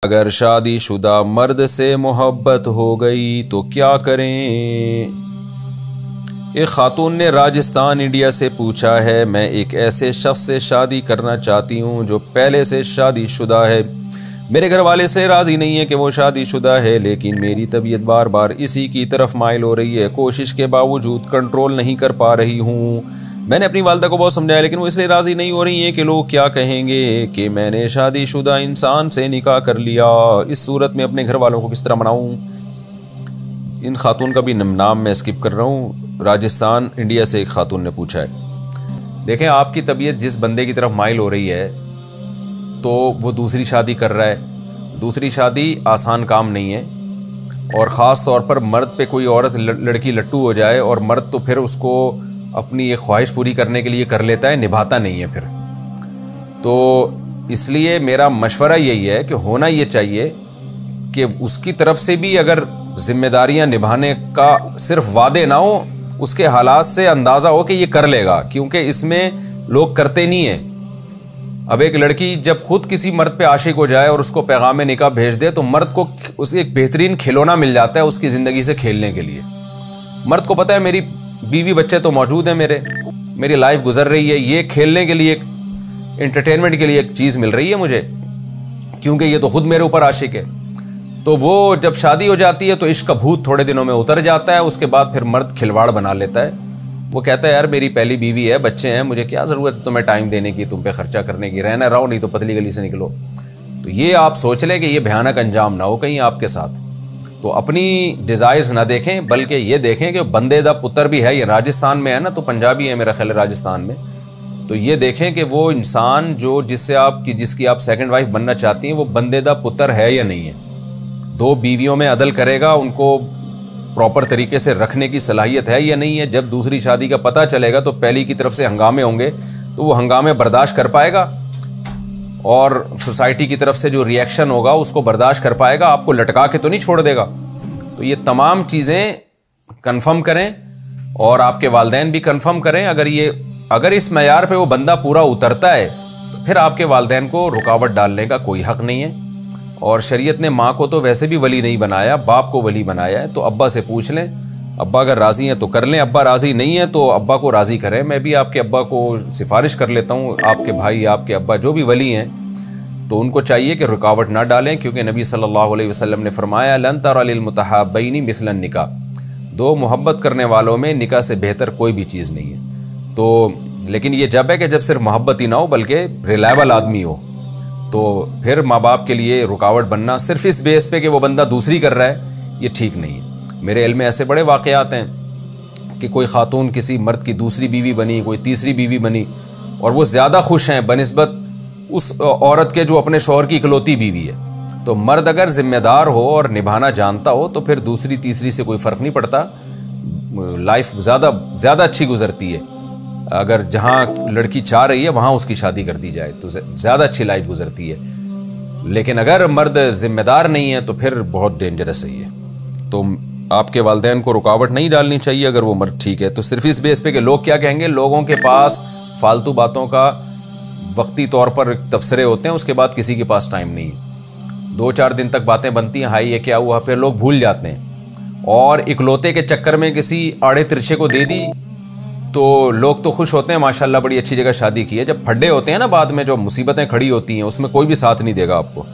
अगर शादीशुदा मर्द से मोहब्बत हो गई तो क्या करें। एक खातून ने राजस्थान इंडिया से पूछा है, मैं एक ऐसे शख्स से शादी करना चाहती हूँ जो पहले से शादीशुदा है। मेरे घर वाले इसलिए राज़ी नहीं है कि वो शादीशुदा है, लेकिन मेरी तबीयत बार बार इसी की तरफ माइल हो रही है। कोशिश के बावजूद कंट्रोल नहीं कर पा रही हूँ। मैंने अपनी वालदा को बहुत समझाया, लेकिन वो इसलिए राज़ी नहीं हो रही हैं कि लोग क्या कहेंगे कि मैंने शादीशुदा इंसान से निकाह कर लिया। इस सूरत में अपने घर वालों को किस तरह मनाऊँ। इन खातून का भी नाम मैं स्किप कर रहा हूँ। राजस्थान इंडिया से एक खातून ने पूछा है, देखें आपकी तबीयत जिस बंदे की तरफ माइल हो रही है तो वो दूसरी शादी कर रहा है। दूसरी शादी आसान काम नहीं है, और ख़ास तौर पर मर्द पे कोई औरत लड़की लट्टू हो जाए और मर्द तो फिर उसको अपनी एक ख्वाहिश पूरी करने के लिए कर लेता है, निभाता नहीं है फिर। तो इसलिए मेरा मशवरा यही है कि होना ये चाहिए कि उसकी तरफ से भी अगर जिम्मेदारियां निभाने का सिर्फ वादे ना हो, उसके हालात से अंदाज़ा हो कि ये कर लेगा, क्योंकि इसमें लोग करते नहीं हैं। अब एक लड़की जब खुद किसी मर्द पे आशिक हो जाए और उसको पैगाम निकाह भेज दे तो मर्द को उसे एक बेहतरीन खिलौना मिल जाता है उसकी ज़िंदगी से खेलने के लिए। मर्द को पता है मेरी बीवी बच्चे तो मौजूद हैं, मेरी लाइफ गुजर रही है, ये खेलने के लिए, एंटरटेनमेंट के लिए एक चीज़ मिल रही है मुझे, क्योंकि ये तो खुद मेरे ऊपर आशिक है। तो वो जब शादी हो जाती है तो इश्क का भूत थोड़े दिनों में उतर जाता है। उसके बाद फिर मर्द खिलवाड़ बना लेता है। वो कहता है यार मेरी पहली बीवी है, बच्चे हैं, मुझे क्या ज़रूरत है तुम्हें टाइम देने की, तुम पे खर्चा करने की, रहना रहो नहीं तो पतली गली से निकलो। तो ये आप सोच लें कि ये भयानक अंजाम ना हो कहीं आपके साथ। तो अपनी डिज़ायर्स ना देखें, बल्कि ये देखें कि बंदे दा पुत्र भी है, ये राजस्थान में है ना, तो पंजाबी है मेरा ख्याल है राजस्थान में। तो ये देखें कि वो इंसान जो जिसकी आप सेकंड वाइफ बनना चाहती हैं वो बंदे दा पुत्र है या नहीं है। 2 बीवियों में अदल करेगा, उनको प्रॉपर तरीके से रखने की सलाहियत है या नहीं है। जब दूसरी शादी का पता चलेगा तो पहली की तरफ से हंगामे होंगे, तो वो हंगामे बर्दाश्त कर पाएगा और सोसाइटी की तरफ से जो रिएक्शन होगा उसको बर्दाश्त कर पाएगा, आपको लटका के तो नहीं छोड़ देगा। तो ये तमाम चीज़ें कंफर्म करें और आपके वालिदैन भी कंफर्म करें। अगर इस मयार पे वो बंदा पूरा उतरता है तो फिर आपके वालिदैन को रुकावट डालने का कोई हक़ नहीं है। और शरीयत ने माँ को तो वैसे भी वली नहीं बनाया, बाप को वली बनाया है। तो अब्बा से पूछ लें, अब्बा अगर राज़ी हैं तो कर लें, अब्बा राज़ी नहीं है तो अब्बा को राज़ी करें। मैं भी आपके अब्बा को सिफारिश कर लेता हूँ, आपके भाई, आपके अब्बा जो भी वली हैं, तो उनको चाहिए कि रुकावट ना डालें, क्योंकि नबी सल्लल्लाहु अलैहि वसल्लम ने फरमाया लन तरा लिल मुतहाब्बैनी मिथलन निकाह, 2 मोहब्बत करने वालों में निकाह से बेहतर कोई भी चीज़ नहीं है। तो लेकिन ये जब है कि जब सिर्फ मोहब्बत ही ना हो बल्कि रिलायबल आदमी हो, तो फिर माँ बाप के लिए रुकावट बनना सिर्फ इस बेस पे कि वो बंदा दूसरी कर रहा है, ये ठीक नहीं है। मेरे इल्म में ऐसे बड़े वाक़यात हैं कि कोई खातून किसी मर्द की दूसरी बीवी बनी, कोई तीसरी बीवी बनी, और वो ज़्यादा खुश हैं बनिस्बत उस औरत के जो अपने शौहर की इकलौती बीवी है। तो मर्द अगर ज़िम्मेदार हो और निभाना जानता हो तो फिर दूसरी तीसरी से कोई फ़र्क नहीं पड़ता, लाइफ ज़्यादा अच्छी गुजरती है। अगर जहाँ लड़की चाह रही है वहाँ उसकी शादी कर दी जाए तो ज़्यादा अच्छी लाइफ गुजरती है। लेकिन अगर मर्द ज़िम्मेदार नहीं है तो फिर बहुत डेंजरस है ये। तो आपके वालिदैन को रुकावट नहीं डालनी चाहिए अगर वो मर्द ठीक है। तो सिर्फ इस बेस पे कि लोग क्या कहेंगे, लोगों के पास फालतू बातों का वक्ती तौर पर तबसरे होते हैं, उसके बाद किसी के पास टाइम नहीं है। 2-4 दिन तक बातें बनती हैं, हाई ये क्या हुआ, फिर लोग भूल जाते हैं। और इकलौते के चक्कर में किसी आड़े तिरछे को दे दी तो लोग तो खुश होते हैं, माशाल्लाह बड़ी अच्छी जगह शादी की है। जब फड्डे होते हैं ना बाद में, जो मुसीबतें खड़ी होती हैं, उसमें कोई भी साथ नहीं देगा आपको।